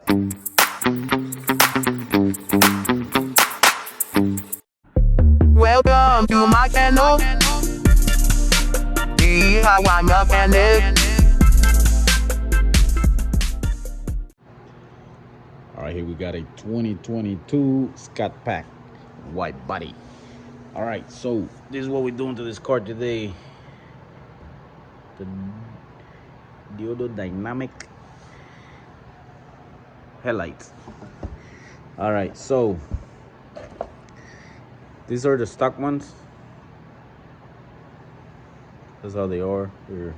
Welcome to my channel. DIY mechanic. All right, here we got a 2022 Scatpack white body. All right, so this is what we're doing to this car today. The dynamic headlights. All right, so these are the stock ones. That's how they are. They're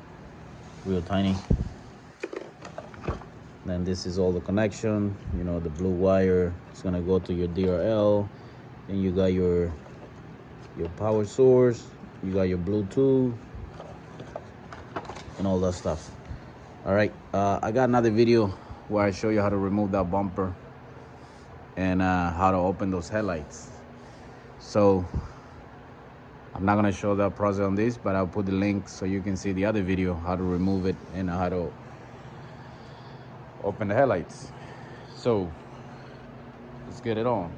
real tiny. Then this is all the connection, you know, the blue wire. It's gonna go to your DRL. Then you got your power source, you got your Bluetooth and all that stuff. All right, I got another video where I show you how to remove that bumper and how to open those headlights. So I'm not gonna show that process on this, but I'll put the link so you can see the other video, how to remove it and how to open the headlights. So let's get it on.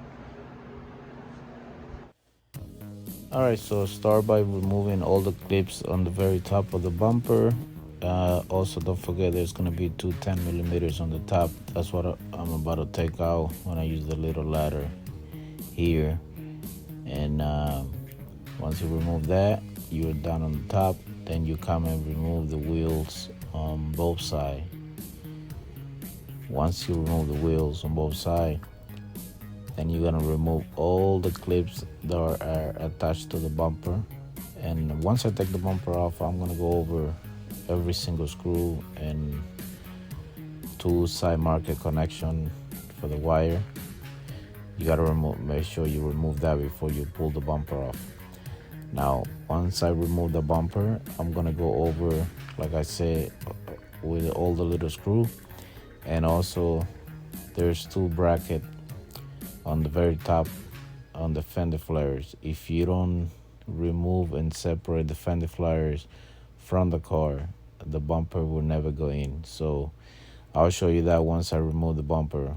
All right, so start by removing all the clips on the very top of the bumper. Also, don't forget there's gonna be two 10 millimeters on the top. That's what I'm about to take out when I use the little ladder here. And once you remove that, you're done on the top. Then you come and remove the wheels on both sides. Once you remove the wheels on both sides, then you're gonna remove all the clips that are attached to the bumper. And once I take the bumper off, I'm gonna go over every single screw and two side market connection for the wire. You gotta make sure you remove that before you pull the bumper off. Now, once I remove the bumper, I'm gonna go over, like I said, with all the little screw. And also there's two brackets on the very top on the fender flares. If you don't remove and separate the fender flares from the car, the bumper will never go in. So I'll show you that once I remove the bumper,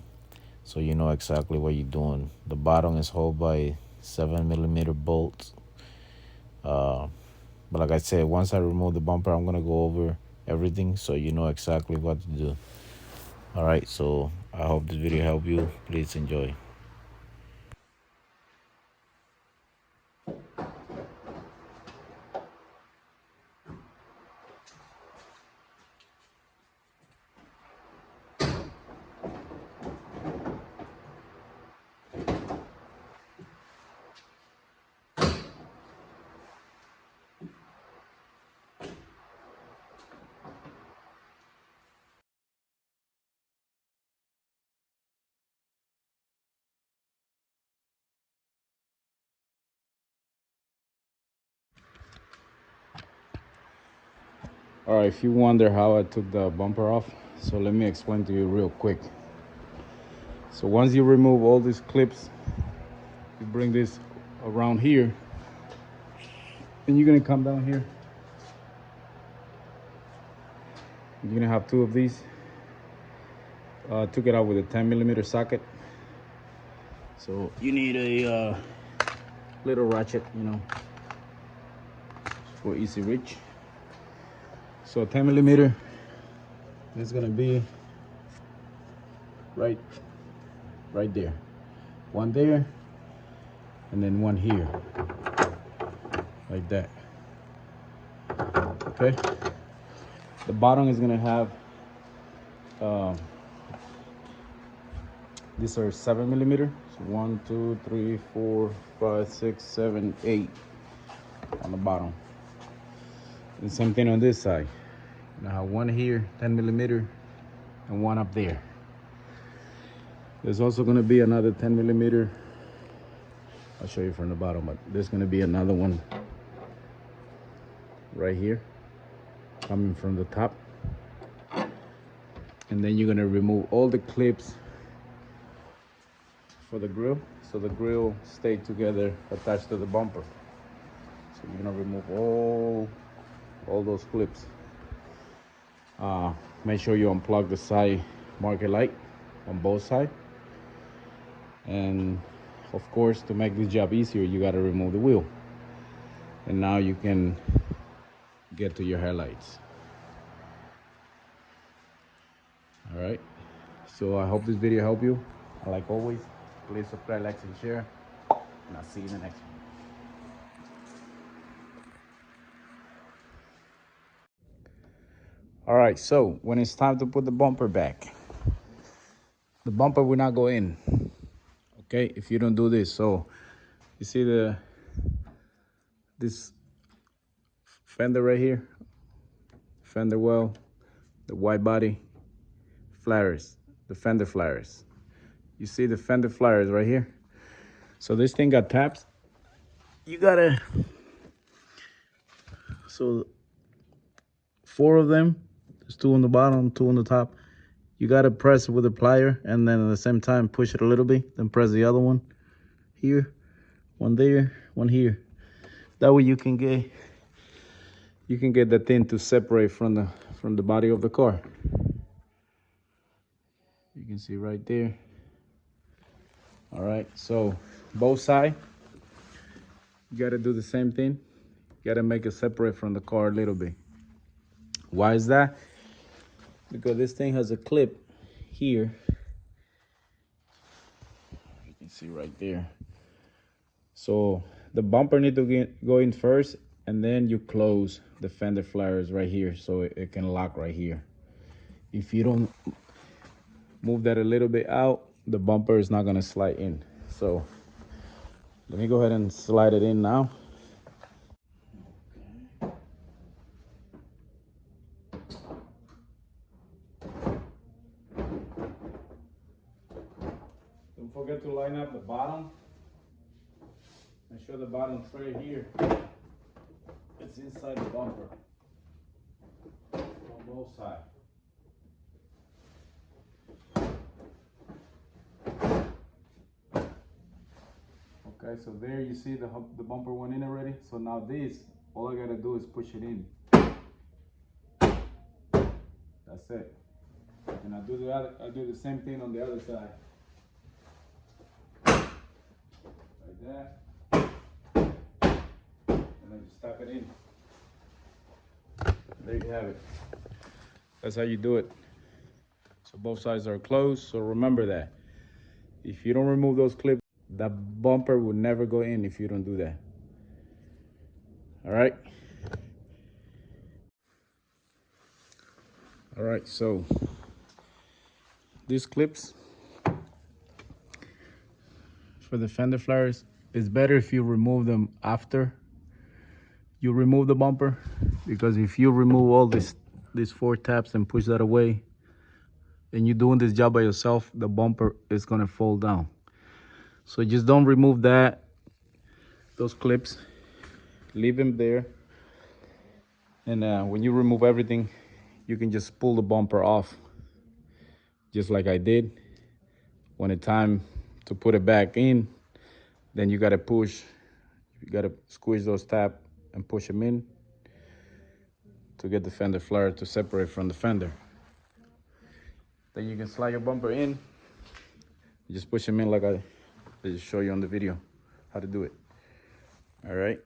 so you know exactly what you're doing. The bottom is held by 7 millimeter bolts. But like I said, once I remove the bumper, I'm gonna go over everything so you know exactly what to do. All right, so I hope this video helped you. Please enjoy. All right, if you wonder how I took the bumper off, so let me explain to you real quick. So once you remove all these clips, you bring this around here, and you're gonna come down here. You're gonna have two of these. Took it out with a 10 millimeter socket. So you need a little ratchet, you know, for easy reach. So 10 millimeter is gonna be right there. One there, and then one here, like that. Okay. The bottom is gonna have these are 7 millimeter. So 1, 2, 3, 4, 5, 6, 7, 8 on the bottom. And same thing on this side. You have one here, 10 millimeter, and one up there. There's also going to be another 10 millimeter. I'll show you from the bottom, but there's going to be another one right here coming from the top. And then you're going to remove all the clips for the grill, so the grill stay together attached to the bumper. So you're going to remove all those clips. Make sure you unplug the side market light on both sides. And of course, to make this job easier, you got to remove the wheel. And now you can get to your headlights. All right. So I hope this video helped you. And like always, please subscribe, like, and share. And I'll see you in the next one. All right, so when it's time to put the bumper back, the bumper will not go in, okay, if you don't do this. So you see this fender right here, fender well, the white body flares, the fender flares. You see the fender flares right here. So this thing got taps. You gotta, so 4 of them, there's 2 on the bottom, 2 on the top. You gotta press it with a plier, and then at the same time push it a little bit, then press the other one here, one there, one here. That way you can get the thing to separate from the body of the car. You can see right there. All right, so both sides, you gotta do the same thing. You gotta make it separate from the car a little bit. Why is that? Because this thing has a clip here. You can see right there. So the bumper need to go in first, and then you close the fender flares right here so it can lock right here. If you don't move that a little bit out, the bumper is not gonna slide in. So let me go ahead and slide it in now. Don't forget to line up the bottom. Make sure the bottom tray here, it's inside the bumper on both sides. Okay, so there you see the bumper went in already. So now this, all I gotta do is push it in. That's it. And I do the same thing on the other side. Like that. And then just tap it in. There you have it. That's how you do it. So both sides are closed. So remember that. If you don't remove those clips, that bumper will never go in if you don't do that. All right. All right, so these clips for the fender flares, it's better if you remove them after you remove the bumper, because if you remove all these 4 tabs and push that away, and you're doing this job by yourself, the bumper is gonna fall down. So just don't remove those clips, leave them there. And when you remove everything, you can just pull the bumper off, just like I did. When it's time to put it back in, then you gotta squeeze those tabs and push them in to get the fender flare to separate from the fender. Then you can slide your bumper in. You just push them in like I just show you on the video how to do it. All right.